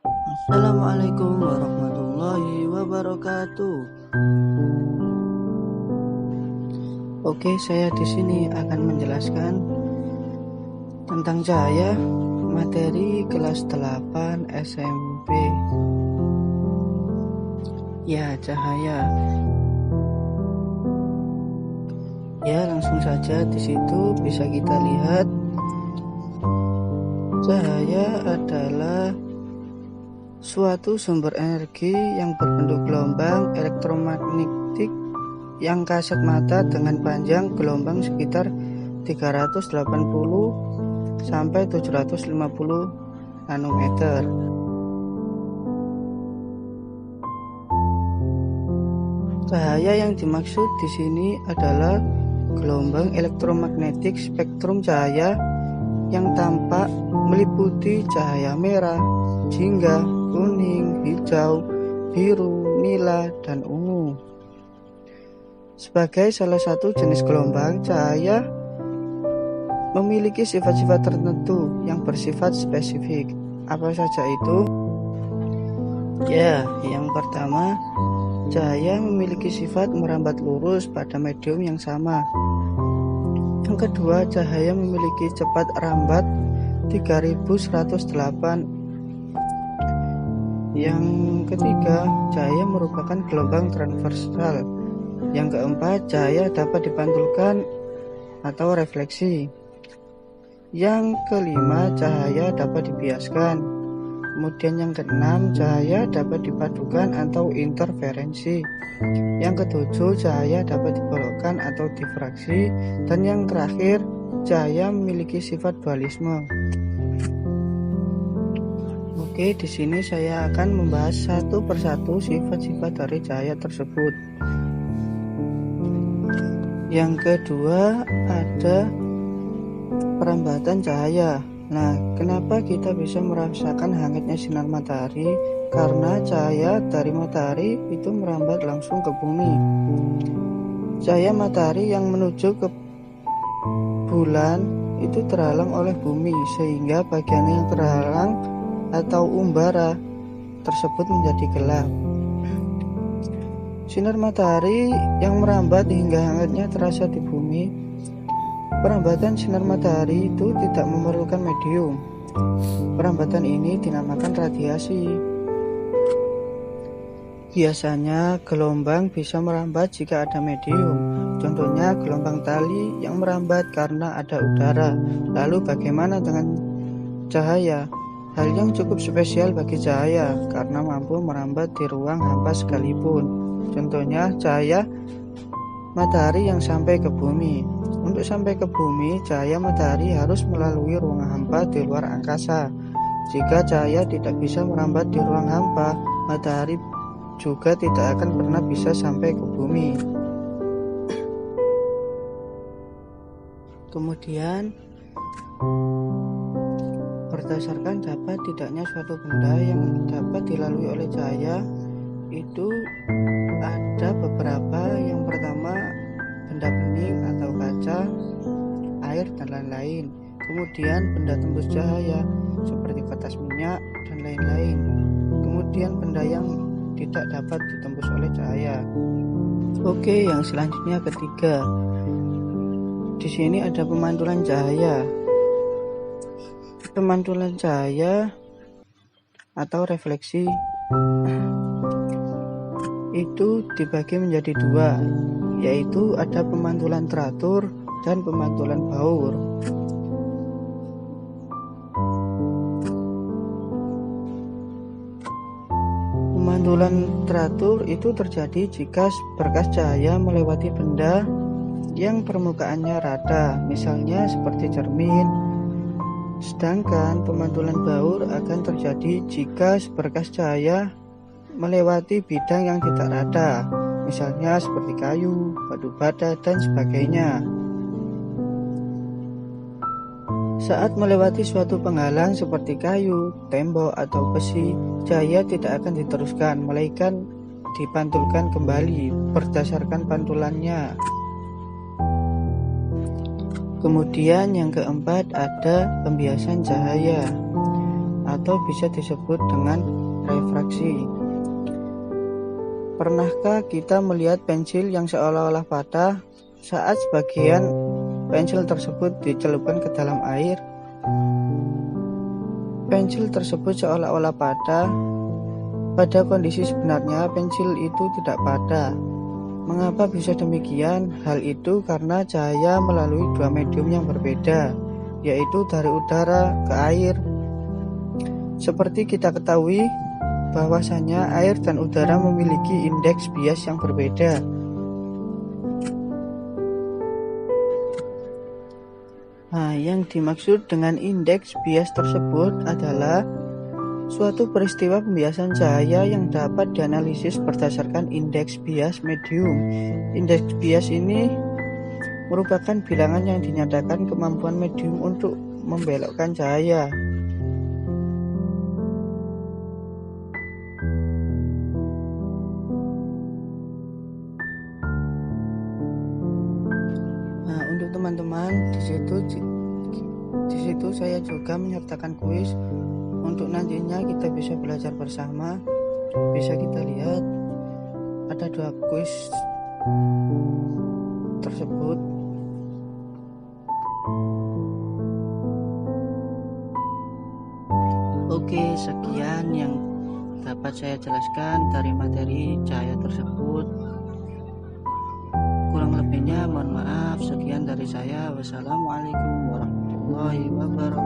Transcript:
Assalamualaikum warahmatullahi wabarakatuh. Oke, saya di sini akan menjelaskan tentang cahaya materi kelas 8 SMP. Ya, cahaya. Ya, langsung saja di situ bisa kita lihat cahaya adalah suatu sumber energi yang berbentuk gelombang elektromagnetik yang kasat mata dengan panjang gelombang sekitar 380 sampai 750 nanometer. Cahaya yang dimaksud di sini adalah gelombang elektromagnetik spektrum cahaya yang tampak meliputi cahaya merah, jingga, kuning, hijau, biru, nila, dan ungu. Sebagai salah satu jenis gelombang, cahaya memiliki sifat-sifat tertentu yang bersifat spesifik. Apa saja itu? Ya, yang pertama, cahaya memiliki sifat merambat lurus pada medium yang sama. Yang kedua, cahaya memiliki cepat rambat 3108. Yang ketiga, cahaya merupakan gelombang transversal. Yang keempat, cahaya dapat dipantulkan atau refleksi. Yang kelima, cahaya dapat dibiaskan. Kemudian yang keenam, cahaya dapat dipadukan atau interferensi. Yang ketujuh, cahaya dapat dibelokkan atau difraksi. Dan yang terakhir, cahaya memiliki sifat dualisme. Oke, di sini saya akan membahas satu persatu sifat-sifat dari cahaya tersebut. Yang kedua ada perambatan cahaya. Nah, kenapa kita bisa merasakan hangatnya sinar matahari? Karena cahaya dari matahari itu merambat langsung ke bumi. Cahaya matahari yang menuju ke bulan itu terhalang oleh bumi, sehingga bagian yang terhalang atau umbara tersebut menjadi gelap. Sinar matahari yang merambat hingga hangatnya terasa di bumi. Perambatan sinar matahari itu tidak memerlukan medium. Perambatan ini dinamakan radiasi. Biasanya gelombang bisa merambat jika ada medium. Contohnya gelombang tali yang merambat karena ada udara. Lalu bagaimana dengan cahaya? Hal yang cukup spesial bagi cahaya karena mampu merambat di ruang hampa sekalipun. Contohnya cahaya matahari yang sampai ke bumi. Untuk sampai ke bumi, cahaya matahari harus melalui ruang hampa di luar angkasa. Jika cahaya tidak bisa merambat di ruang hampa, matahari juga tidak akan pernah bisa sampai ke bumi. Kemudian, berdasarkan dapat tidaknya suatu benda yang dapat dilalui oleh cahaya, itu ada beberapa. Yang pertama, benda bening atau kaca, air, dan lain-lain. Kemudian benda tembus cahaya seperti kertas minyak dan lain-lain. Kemudian benda yang tidak dapat ditembus oleh cahaya. Oke, yang selanjutnya ketiga. Di sini ada pemantulan cahaya. Pemantulan cahaya atau refleksi itu dibagi menjadi dua, yaitu ada pemantulan teratur dan pemantulan baur. Pemantulan teratur itu terjadi jika berkas cahaya melewati benda yang permukaannya rata, misalnya seperti cermin. Sedangkan pemantulan baur akan terjadi jika berkas cahaya melewati bidang yang tidak rata, misalnya seperti kayu, batu bata, dan sebagainya. Saat melewati suatu penghalang seperti kayu, tembok, atau besi, cahaya tidak akan diteruskan, melainkan dipantulkan kembali berdasarkan pantulannya. Kemudian yang keempat ada pembiasan cahaya. atau bisa disebut dengan refraksi. Pernahkah kita melihat pensil yang seolah-olah patah saat sebagian pensil tersebut dicelupkan ke dalam air? Pensil tersebut seolah-olah patah. Pada kondisi sebenarnya pensil itu tidak patah. Mengapa bisa demikian? Hal itu karena cahaya melalui dua medium yang berbeda, yaitu dari udara ke air. Seperti kita ketahui bahwasanya air dan udara memiliki indeks bias yang berbeda. Nah, yang dimaksud dengan indeks bias tersebut adalah suatu peristiwa pembiasan cahaya yang dapat dianalisis berdasarkan indeks bias medium. Indeks bias ini merupakan bilangan yang dinyatakan kemampuan medium untuk membelokkan cahaya. Nah, untuk teman-teman di situ saya juga menyertakan kuis. Untuk nantinya kita bisa belajar bersama. Bisa kita lihat ada dua kuis tersebut. Oke, sekian yang dapat saya jelaskan dari materi cahaya tersebut. Kurang lebihnya mohon maaf. Sekian dari saya. Wassalamualaikum warahmatullahi wabarakatuh.